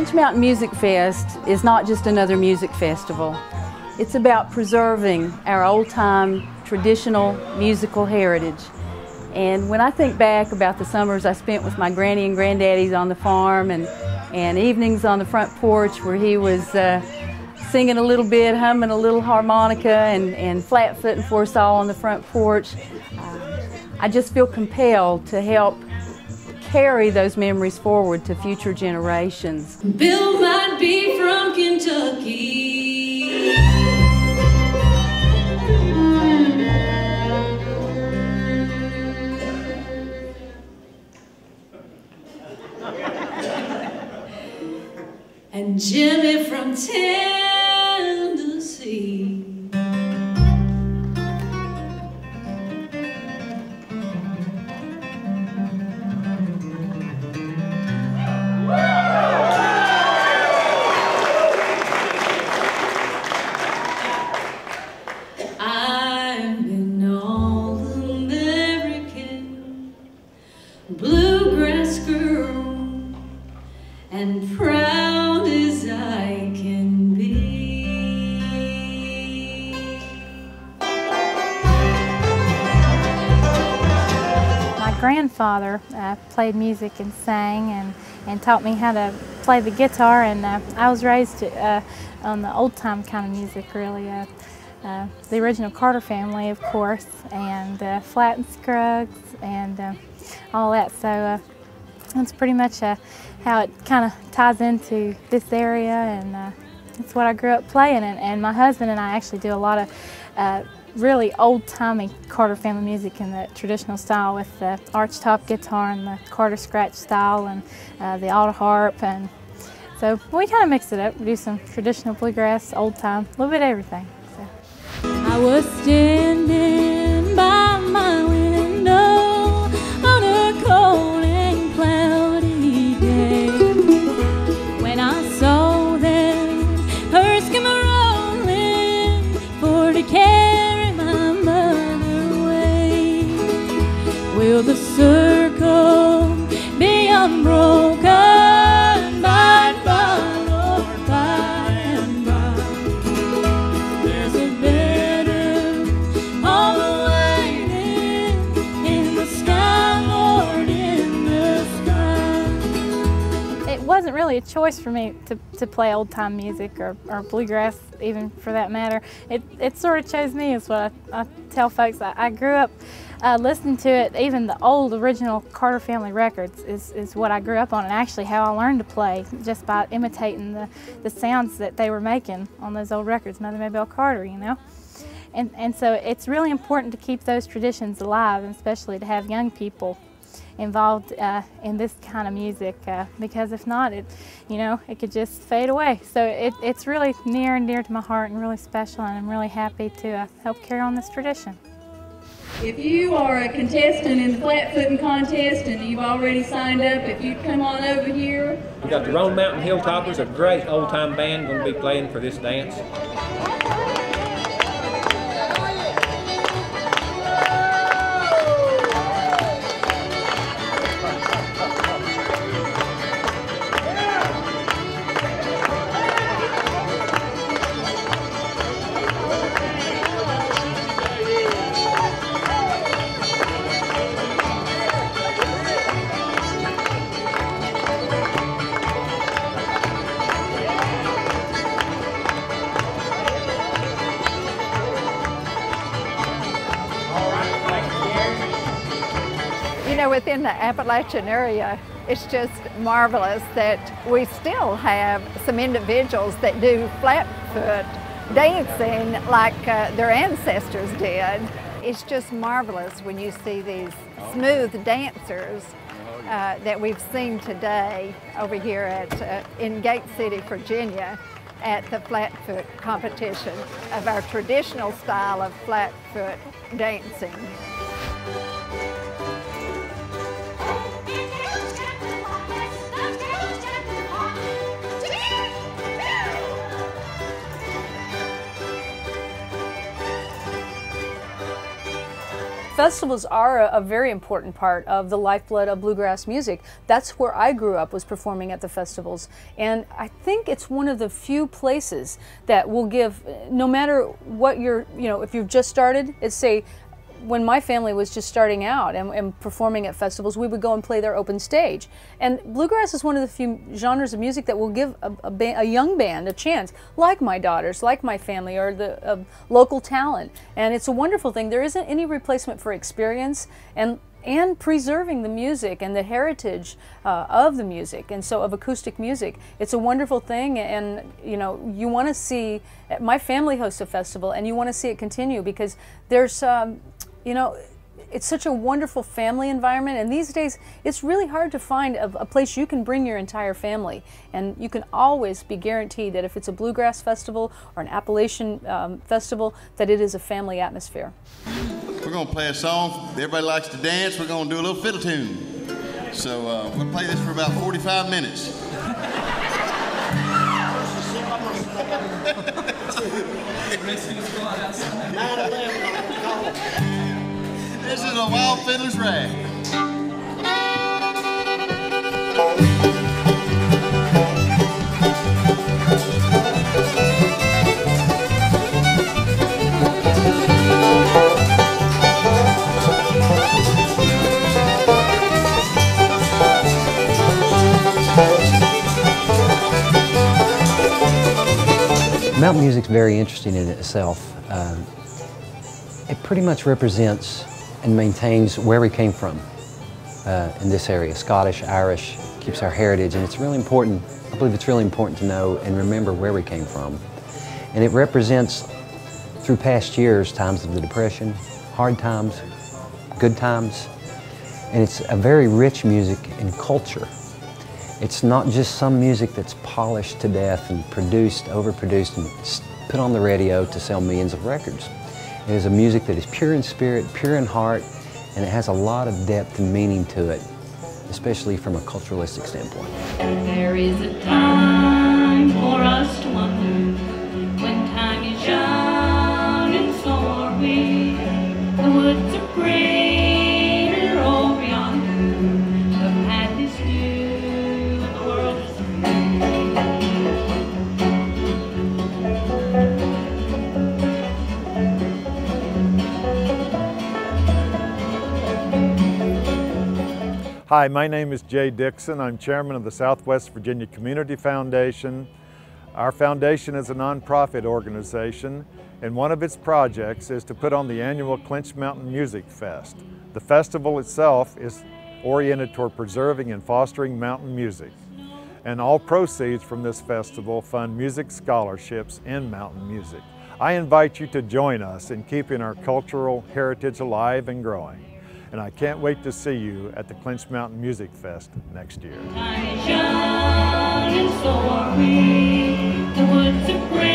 Clinch Mountain Music Fest is not just another music festival. It's about preserving our old-time traditional musical heritage. And when I think back about the summers I spent with my granny and granddaddies on the farm and evenings on the front porch where he was singing a little bit, humming a little harmonica and flat-foot and four-saw on the front porch, I just feel compelled to help carry those memories forward to future generations. Bill might be from Kentucky, and Jimmy from Tennessee. I'm an all-American bluegrass girl, and proud as I can be. My grandfather played music and sang and taught me how to play the guitar, and I was raised on the old-time kind of music, really. The original Carter family, of course, and Flat and Scruggs and all that. So that's pretty much how it kind of ties into this area, and it's what I grew up playing. And my husband and I actually do a lot of really old-timey Carter family music in the traditional style with the arch-top guitar and the Carter scratch style and the auto harp. And so we kind of mix it up. We do some traditional bluegrass, old-time, a little bit of everything. So. I was standing by my window on a cold and cloudy day when I saw that hearse come rolling for to carry my mother away. Will the circle be unbroken by and by, Lord, by and by? There's a better all awaiting in the sky, Lord, in the sky. It wasn't really a choice for me to play old-time music or bluegrass, even for that matter. It sort of chose me, is what I tell folks. I grew up listening to it. Even the old original Carter family records is what I grew up on, and actually how I learned to play, just by imitating the sounds that they were making on those old records, Mother Maybelle Carter, you know. And so it's really important to keep those traditions alive, and especially to have young people involved in this kind of music, because if not, it could just fade away. So it's really near and dear to my heart and really special, and I'm really happy to help carry on this tradition. If you are a contestant in the flat-footing contest and you've already signed up, if you'd come on over here. We've got the Roan Mountain Hilltoppers, a great old-time band, going to be playing for this dance. You know, within the Appalachian area, it's just marvelous that we still have some individuals that do flat-foot dancing like their ancestors did. It's just marvelous when you see these smooth dancers that we've seen today over here in Gate City, Virginia, at the flat-foot competition of our traditional style of flat-foot dancing. Festivals are a very important part of the lifeblood of bluegrass music. That's where I grew up, was performing at the festivals. And I think it's one of the few places that will give, no matter what you're, if you've just started, it's say, when my family was just starting out and performing at festivals, we would go and play their open stage. And bluegrass is one of the few genres of music that will give a young band a chance, like my daughters, like my family, or the local talent. And it's a wonderful thing. There isn't any replacement for experience and preserving the music and the heritage of the music, and so of acoustic music. It's a wonderful thing, and you want to see, my family hosts a festival, and you want to see it continue, because there's it's such a wonderful family environment, and these days it's really hard to find a place you can bring your entire family, and you can always be guaranteed that if it's a bluegrass festival or an Appalachian festival, that it is a family atmosphere. We're going to play a song. Everybody likes to dance. We're going to do a little fiddle tune. So we'll play this for about 45 minutes. This is a Wild Fiddler's Rag. Mountain music's very interesting in itself. It pretty much represents and maintains where we came from in this area. Scottish, Irish, keeps our heritage, and it's really important, I believe it's really important to know and remember where we came from. And it represents, through past years, times of the Depression, hard times, good times, and it's a very rich music in culture. It's not just some music that's polished to death and produced, overproduced, and put on the radio to sell millions of records. It is a music that is pure in spirit, pure in heart, and it has a lot of depth and meaning to it, especially from a culturalistic standpoint. There is a time for us to wonder, when time is young and so are we. The woods are greater over yonder, of madness new, the world is Hi, my name is Jay Dixon. I'm chairman of the Southwest Virginia Community Foundation. Our foundation is a nonprofit organization, and one of its projects is to put on the annual Clinch Mountain Music Fest. The festival itself is oriented toward preserving and fostering mountain music, and all proceeds from this festival fund music scholarships in mountain music. I invite you to join us in keeping our cultural heritage alive and growing. And I can't wait to see you at the Clinch Mountain Music Fest next year. time is young and so are we. The woods are great.